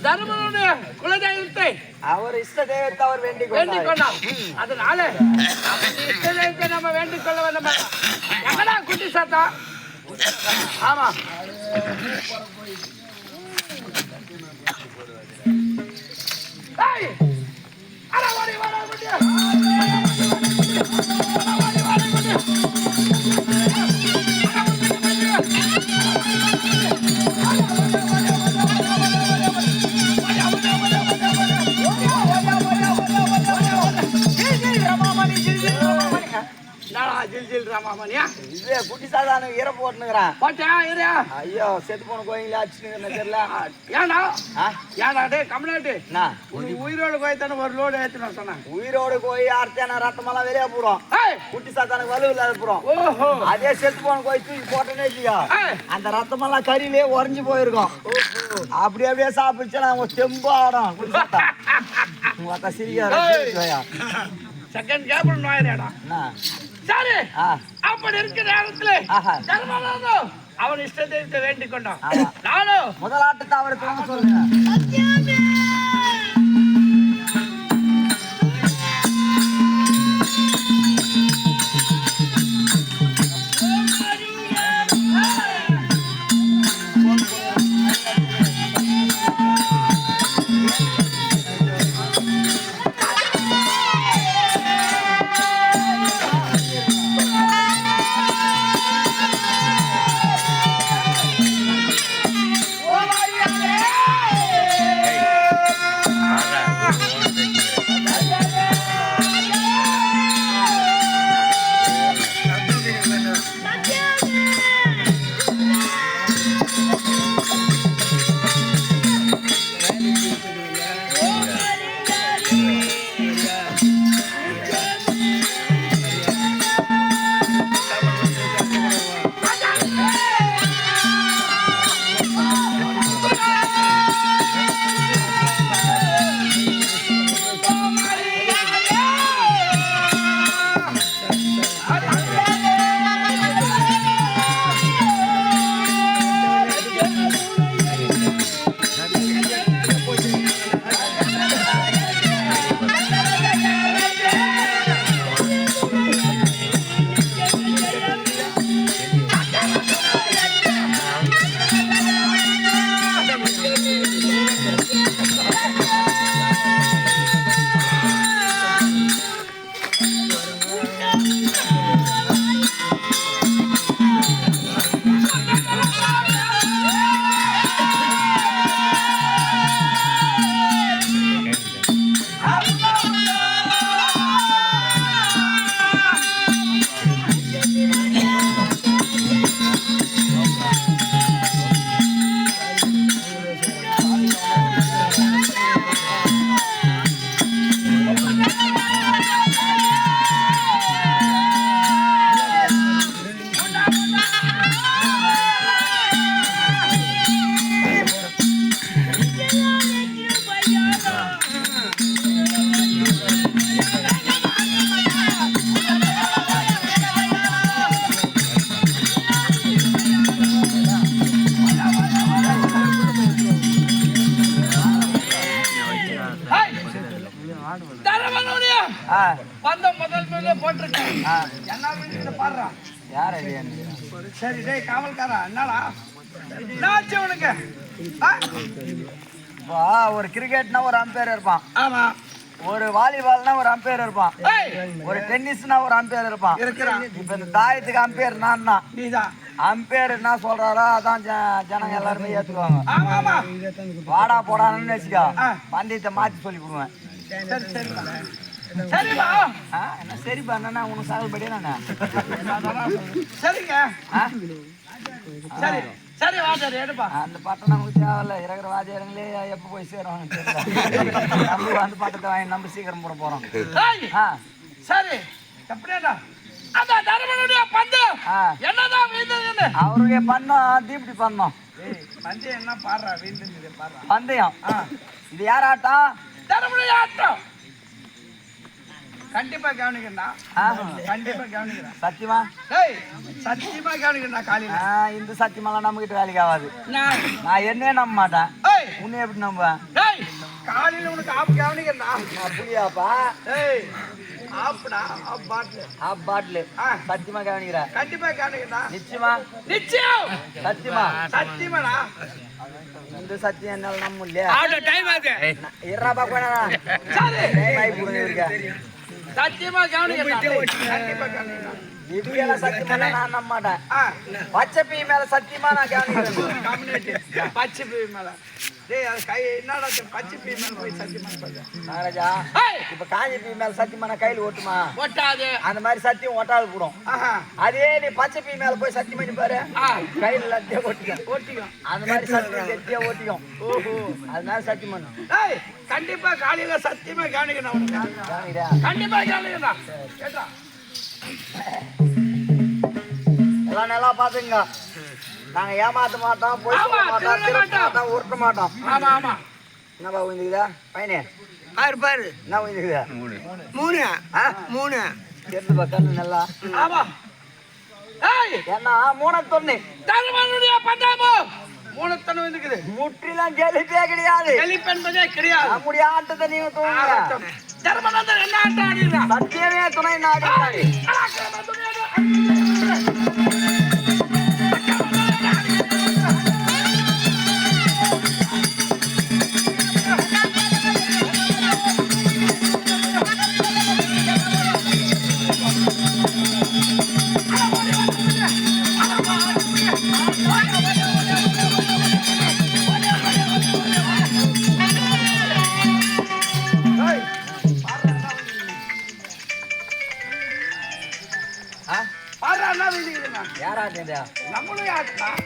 தர்மனுடைய குலதெய்வத்தை அவர் இஷ்ட தெய்வத்தை அவர் வேண்டிக் கொண்டார். அதனால இஷ்ட தெய்வத்தை நம்ம வேண்டிக் கொள்ள வேண்டும். எங்கடா குட்டி சாத்தா? ஆமா, குட்டி சாதாரண ஈர போட்டுனுக்குறான். ஐயோ செத்து போன கோயில அடிச்சுன்னு தெரியல. ஏன்டா ஏன்டா டே கம்னாட்டு உயிரோடு கோய் தானே ஒரு லோடு ஏத்துனா சொன்னாங்க. உயிரோடு கோய் அர்த்தம் ரத்தமெல்லாம் வெளியே போறோம். குட்டி சாத்தானுக்கு வலு இல்லாத போறோம். அதே செத்து போன கோய் தூக்கி போட்டேன்னு இல்லையா, அந்த ரத்தமெல்லாம் கறியிலே உறைஞ்சு போயிருக்கோம். அப்படியே சாப்பிடுச்சா நாங்க தெம்பு ஆடும். குட்டி சாத்தா சிரிக்க செகண்ட் கேபிள் நோயாடா. சரி, அப்படி இருக்கிற நேரத்துல அவன் இஷ்ட தெய்வத்தை வேண்டிக் கொண்டான். நானும் முதலாட்டத்தை அவருக்கு சொல்லுங்க. பந்தம் முதல் போட்டிருக்கேன். என்ன வீட்டுல பாடுறான் யார் சரி டேய் காவல்காரா என்னடா என்னாச்சு உனக்கு? இப்போ ஒரு கிரிக்கெட்னா ஒரு அம்பையர் இருப்பான், ஆமா. ஒரு வாலிபால்னா ஒரு அம்பையர் இருப்பான், ஒரு டென்னிஸ்னா ஒரு அம்பையர் இருப்பான். இப்ப இந்த தாயத்துக்கு அம்பையர் நான் தான். நீதான் அம்பையர் என்ன சொல்றாரோ அதான் ஜனங்க எல்லாருமே ஏத்துக்குவாங்க. ஆமா ஆமா. வாடா போடான்னு வச்சுக்கோ, பந்தயத்தை மாத்தி சொல்லி கொடுவேன். சரி சரிப்பா சரிப்பா. என்ன சரிப்பா என்னன்னா உனக்கு சாகுபடியா நானே சரிங்க. சரி சரி வாஜாரி எடுப்பா. அந்த பட்டம் நமக்கு தேவையில்ல, இருக்கிற வாஜாரங்களே எப்போ போய் சேருவாங்க நம்ம அந்த பட்டத்தை வாங்கி நம்ம சீக்கிரம் போட போறோம். சரி எப்படியாடா அந்த தர்மனுடைய பந்தம் என்னதான் வீழ்ந்தது? அவருடைய பண்ணோம் தீப்தி பண்ணோம். பந்தயம் என்ன பாடுறா வீழ்ந்தது பாடுறா பந்தயம். இது யார் ஆட்டம்? தர்மனுடைய ஆட்டம். கண்டிப்பா கவனிக்கிறா, கண்டிப்பா கவனிக்கிறேன். சத்தியமா? டேய் சத்தியமா கவனிக்கிறா. காலையில இந்த சத்தியமெல்லாம் நம்ம கிட்ட வேலைக்கு ஆகாது. நான் என்னே நம்ப மாட்டேன், உன்னை எப்படி நம்புவேன்? டேய் காலையில உனக்கு ஆப் கவனிக்கிறா. அப்படியாப்பா? டேய் ஆப்டா ஆப் பாட்டில், ஆப் பாட்டில். சத்தியமா கவனிக்கிறேன்? கண்டிப்பா கவனிக்கிறா. நிச்சயமா? நிச்சயம். சத்தியமா? சத்தியமாடா. இந்த சத்தியம் என்னால நம்ப இல்லையா? ஆட டைம் ஆகுது. இருடா பாக்கவேனா? சரி டைம் ஆகி போகுது இருக்க. சத்தியமா கவனிக்கிறா. கண்டிப்பா கவனிக்கிறா. இப்படியெல்லாம் சத்தியமா நான் நம்ப மாட்டேன். பச்சை பீ மேல சத்தியமா நான் கவனிக்கிறேன். கம்யூனிட்டி பச்சை பீ மேல. டேய் அது கை என்னடா பச்சை பீ மேல போய் சத்தியமா சொல்ற நாகராஜா? இப்ப காஞ்சி பீ மேல சத்தியமா நான் கையில ஓட்டுமா? ஓட்டாது. அந்த மாதிரி சத்தியம் ஓட்டாது போடும். அதே நீ பச்சை பீ மேல போய் சத்தியம் பண்ணி பாரு, கையில எல்லாத்தையும் ஓட்டிக்கும். அந்த மாதிரி சத்தியம் கெட்டியா ஓட்டிக்கும். ஓஹோ, அதனால சத்தியம் பண்ணும். டேய் கண்டிப்பா காலையில சத்தியமா கவனிக்கணும். கண்டிப்பா கவனிக்கணும். கேட்டா எல்லாம் நல்லா பாத்துங்க. நாங்க ஏமாத்த மாட்டோம், போய் சொல்ல மாட்டோம், திருத்த மாட்டோம், உருட்ட மாட்டோம். ஆமா ஆமா. என்னப்பா உயிந்துக்குதா பையனே? பாரு பாரு என்ன உயிந்துக்குதா? மூணு மூணு கேட்டுப்பா கண்ணு நல்லா. ஆமா. ஏய் என்ன மூணத்தொன்னு தர்மனுடைய பந்தமோ மூணத்தொன்னு வந்துக்குது. முற்றிலும் கேலிப்பே கிடையாது. கேலிப்பு என்பதே கிடையாது. நம்முடைய ஆட்டத்தை நீங்க தூங்குங்க. தர்மனந்தர் என்ன ஆட்டம் ஆடினா? சத்தியமே துணை நாடி. யாராட்டா? நம்மளுடைய ஆட்டம்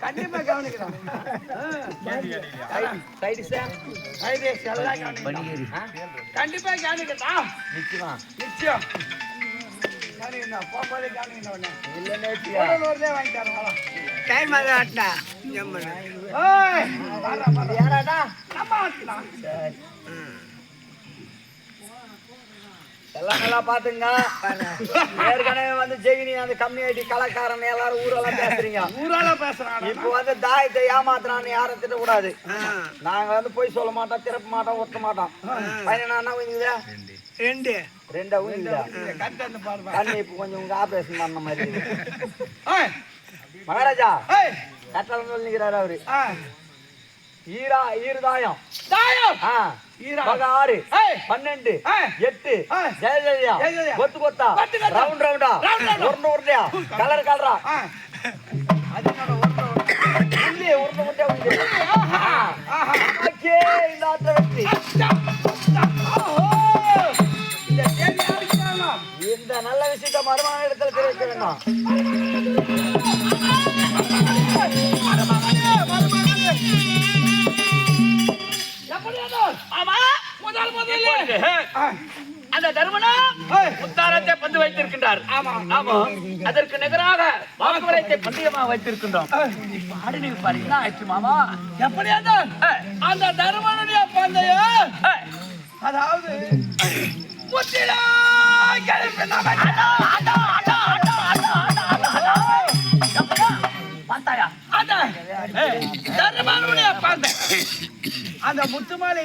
கண்டிப்பா கவனிக்கிறோம். கண்டிப்பா கவனிக்கிறா. நிச்சயமா? நிச்சயம் போகும்போதே கவனிக்கணும். இல்லைன்னு வாங்கிட்டாரு டைம் ஆட்டா. யாராட்டா? நம்ம ஆட்டலாம். எல்லாம் நல்லா பாத்துங்க. ஏற்கனவே வந்து ஜெயினி அந்த கம்யூனிட்டி கலாக்காரன் எல்லாரும் ஊரெல்லாம் பேசுறீங்க. ஊரால பேசுறாங்க. இப்போ வந்து தாயத்தை ஏமாத்துறான்னு யாரும் திட்ட கூடாது. நாங்க வந்து போய் சொல்ல மாட்டோம், திறப்ப மாட்டோம், ஒட்ட மாட்டோம். பையனா ஊங்குதா? ரெண்டா ஊங்குதா? கண்ணு இப்ப கொஞ்சம் உங்க ஆபரேஷன் பண்ண மாதிரி. மகாராஜா கட்டளம் சொல்லிக்கிறாரு அவரு. ஈரதாயம் 6 12 8 ஜெயஜெயா கொத்து கொத்தா ரவுண்ட் ரவுண்டா உருண்டை உருண்டையா கலர் கலரா உருண்டை இந்த நல்ல விஷயத்த மருமான இடத்துல தெரிவிக்க வேண்டாம். அந்த தர்மனா முத்தாரத்தை பந்து வைத்திருக்கின்றார். ஆமா, அதற்கு நிகராக வாக்குவரத்தை பந்தயமா வைத்திருக்கின்றோம். பாடி பாருங்களா ஆயிற்று மாமா. எப்படி அந்த தர்மனுடைய பந்தயம் அதாவது தர்மனுடைய பந்தயம் அந்த முத்துமாலி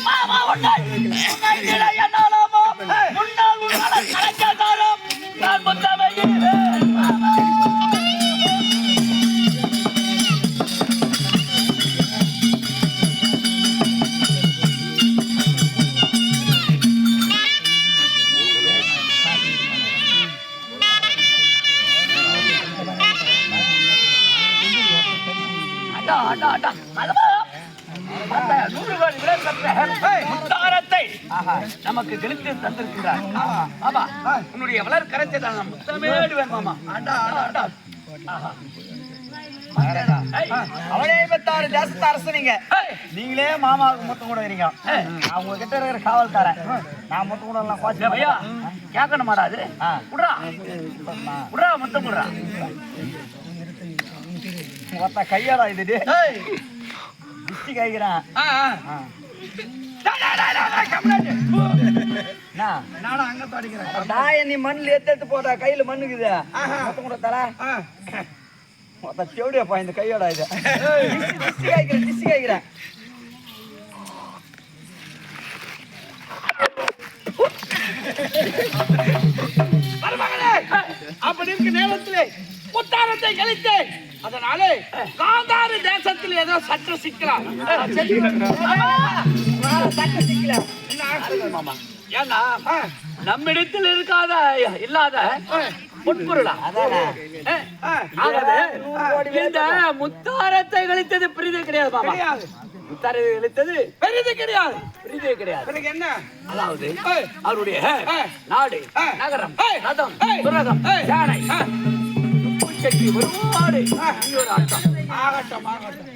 மாமா உன்னை விட என்னாலாமோ முன்னால் உன்னால கலைஞதாரம் நான் முத்தமைகிறேன் நமக்கு கெளித்து தந்திருக்கிறார். ஆமா, உன்னுடைய வளர் கரைச்சை தான் முத்தமேடுவேன் மாமா. அவனே பெத்தாரு தேசத்து அரசு நீங்க. நீங்களே மாமாவுக்கு முத்தம் கூட வரீங்க. நான் உங்ககிட்ட இருக்கிற காவல்காரன். நான் முத்தம் கூட எல்லாம் கோச்சு ஐயா கேட்கணும் மாடாது. குடுறா குடுறா முத்தம் குடுறா. மொத்த கையாடா இது திஷ்டி கைக்கிறேன். நீ மண்ணில் எடுத்து போட்டா கையில மண்ணுக்குது. மொத்தம் கூட தர மொத்த செவடியாப்பா இந்த கையோட இது திஷ்டி கைக்கிறேன். அப்படி இருக்க நேரத்திலே முத்தாரத்தை கழித்தேன். அதனாலே காந்தாரி தேசத்தில் ஏதோ சற்று சிக்கலாம். ஏன்னா நம்மிடத்தில் இருக்காத இல்லாத பொன்பொருளா இந்த முத்தாரத்தை கழித்தது பெரிதே கிடையாது மாமா. முத்தாரத்தை கழித்தது பெரிதே கிடையாது. பெரிதே கிடையாது. என்ன அதாவது அவருடைய நாடு நகரம் ரதம் துரகம் யானை பூச்செட்டி ஒருபாடு ஒரு ஆட்டம் ஆகட்டும் ஆகட்டும்.